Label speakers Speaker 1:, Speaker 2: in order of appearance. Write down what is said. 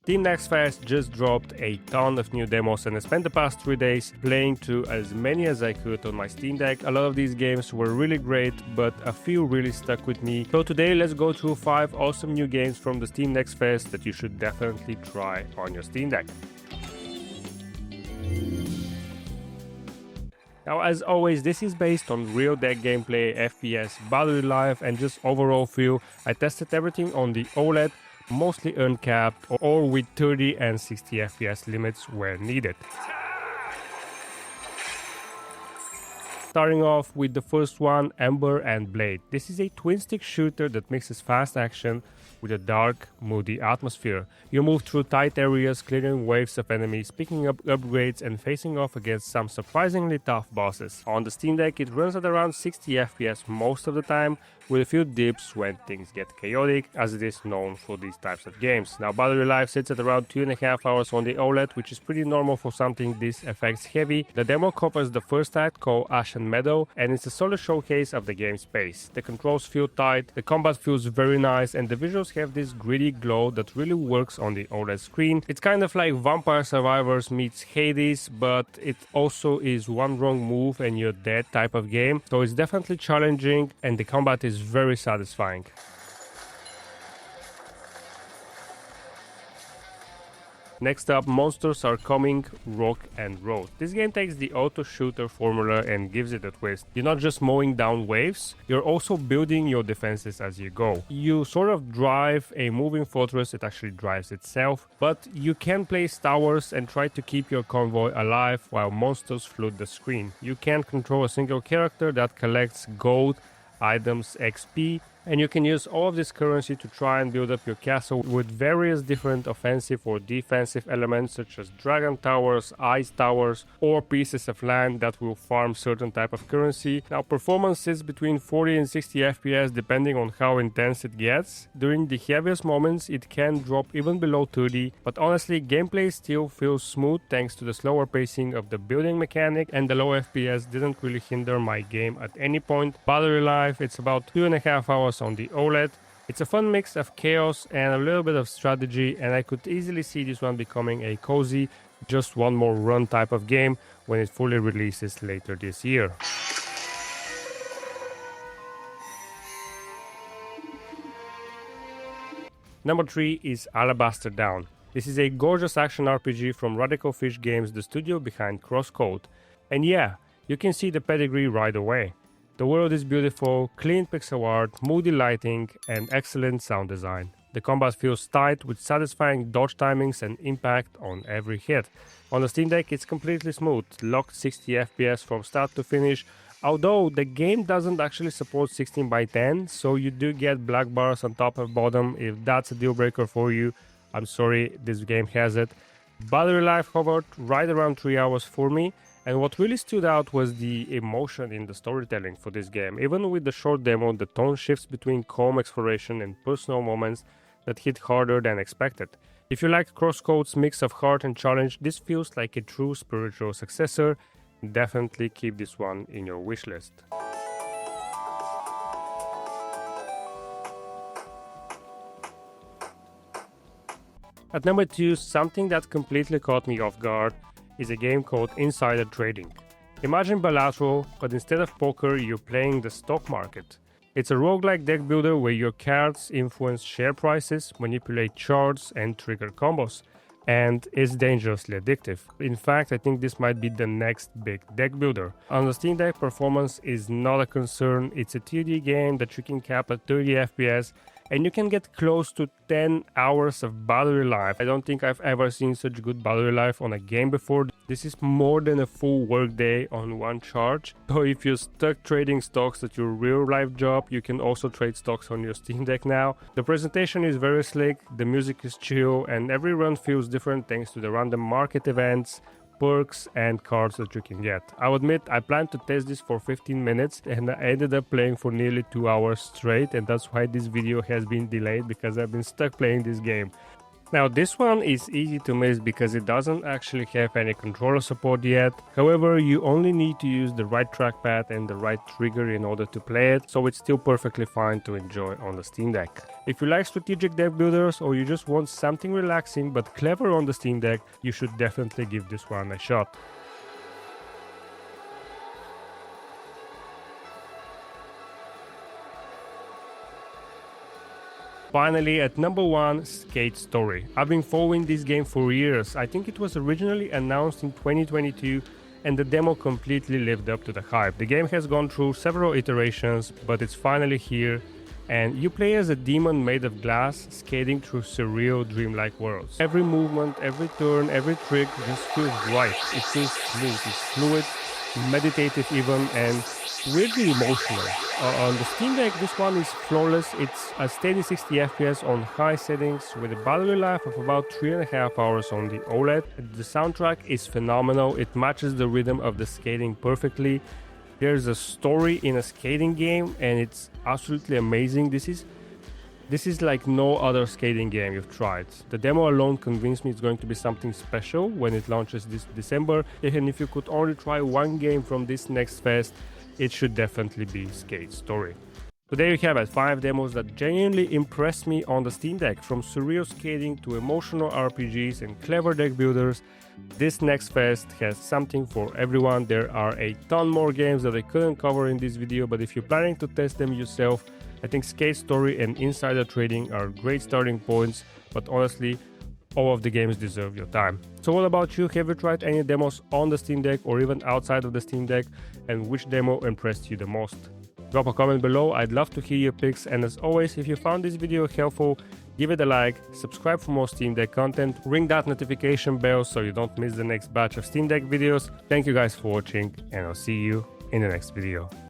Speaker 1: Steam Next Fest just dropped a ton of new demos, and I spent the past 3 days playing through as many as I could on my Steam Deck. A lot of these games were really great, but a few really stuck with me. So today let's go through 5 awesome new games from the Steam Next Fest that you should definitely try on your Steam Deck. Now, as always, this is based on real deck gameplay, FPS, battery life, and just overall feel. I tested everything on the OLED, mostly uncapped or with 30 and 60 FPS limits where needed. Starting off with the first one, Ember and Blade. This is a twin-stick shooter that mixes fast action with a dark, moody atmosphere. You move through tight areas, clearing waves of enemies, picking up upgrades and facing off against some surprisingly tough bosses. On the Steam Deck it runs at around 60 FPS most of the time, with a few dips when things get chaotic, as it is known for these types of games. Now, battery life sits at around 2.5 hours on the OLED, which is pretty normal for something this effects heavy. The demo covers the first act called Ashen Meadow, and it's a solid showcase of the game's pace. The controls feel tight, the combat feels very nice, and the visuals have this gritty glow that really works on the OLED screen. It's kind of like Vampire Survivors meets Hades, but it also is one wrong move and you're dead type of game. So it's definitely challenging, and the combat is very satisfying. Next up, Monsters Are Coming, Rock and Road. This game takes the auto shooter formula and gives it a twist. You're not just mowing down waves, you're also building your defenses as you go. You sort of drive a moving fortress, it actually drives itself, but you can place towers and try to keep your convoy alive while monsters flood the screen. You can control a single character that collects gold, items, XP, and you can use all of this currency to try and build up your castle with various different offensive or defensive elements such as dragon towers, ice towers, or pieces of land that will farm certain type of currency. Now, performance sits between 40 and 60 FPS depending on how intense it gets. During the heaviest moments it can drop even below 30, but honestly gameplay still feels smooth thanks to the slower pacing of the building mechanic, and the low FPS didn't really hinder my game at any point. Battery life, it's about 2.5 hours on the OLED. It's a fun mix of chaos and a little bit of strategy, and I could easily see this one becoming a cozy, just one more run type of game when it fully releases later this year. Number 3 is Alabaster Dawn. This is a gorgeous action RPG from Radical Fish Games, the studio behind Crosscode. And yeah, you can see the pedigree right away. The world is beautiful, clean pixel art, moody lighting, and excellent sound design. The combat feels tight with satisfying dodge timings and impact on every hit. On the Steam Deck it's completely smooth, locked 60 FPS from start to finish, although the game doesn't actually support 16:10, so you do get black bars on top and bottom. If that's a deal breaker for you, I'm sorry, this game has it. Battery life hovered right around 3 hours for me. And what really stood out was the emotion in the storytelling for this game. Even with the short demo, the tone shifts between calm exploration and personal moments that hit harder than expected. If you like Crosscode's mix of heart and challenge, this feels like a true spiritual successor. Definitely keep this one in your wishlist. At number 2, something that completely caught me off guard is a game called Insider Trading. Imagine bilateral, but instead of poker, you're playing the stock market. It's a roguelike deck builder where your cards influence share prices, manipulate charts, and trigger combos. And it's dangerously addictive. In fact, I think this might be the next big deck builder. On the Steam Deck, performance is not a concern. It's a 2D game that you can cap at 30 FPS, and you can get close to 10 hours of battery life. I don't think I've ever seen such good battery life on a game before. This is more than a full workday on one charge. So if you're stuck trading stocks at your real life job, you can also trade stocks on your Steam Deck now. The presentation is very slick, the music is chill, and every run feels different thanks to the random market events, perks and cards that you can get. I'll admit I planned to test this for 15 minutes and I ended up playing for nearly 2 hours straight, and that's why this video has been delayed, because I've been stuck playing this game. Now this one is easy to miss because it doesn't actually have any controller support yet. However, you only need to use the right trackpad and the right trigger in order to play it, so it's still perfectly fine to enjoy on the Steam Deck. If you like strategic deck builders or you just want something relaxing but clever on the Steam Deck, you should definitely give this one a shot. Finally, at number 1, Scate Story. I've been following this game for years. I think it was originally announced in 2022 and the demo completely lived up to the hype. The game has gone through several iterations, but it's finally here, and you play as a demon made of glass skating through surreal dreamlike worlds. Every movement, every turn, every trick just feels right. It feels smooth, it's fluid, meditative even, and weirdly emotional. On the Steam Deck, this one is flawless. It's a steady 60 FPS on high settings with a battery life of about 3.5 hours on the OLED. The soundtrack is phenomenal. It matches the rhythm of the skating perfectly. There's a story in a skating game and it's absolutely amazing. This is like no other skating game you've tried. The demo alone convinced me it's going to be something special when it launches this December. And if you could only try one game from this next fest, it should definitely be Scate Story. So there you have it, 5 demos that genuinely impressed me on the Steam Deck. From surreal skating to emotional RPGs and clever deck builders, this next fest has something for everyone. There are a ton more games that I couldn't cover in this video, but if you're planning to test them yourself, I think Scate Story and Insider Trading are great starting points, but honestly, all of the games deserve your time. So what about you? Have you tried any demos on the Steam Deck or even outside of the Steam Deck? And which demo impressed you the most? Drop a comment below, I'd love to hear your picks, and as always, if you found this video helpful, give it a like, subscribe for more Steam Deck content, ring that notification bell so you don't miss the next batch of Steam Deck videos. Thank you guys for watching, and I'll see you in the next video.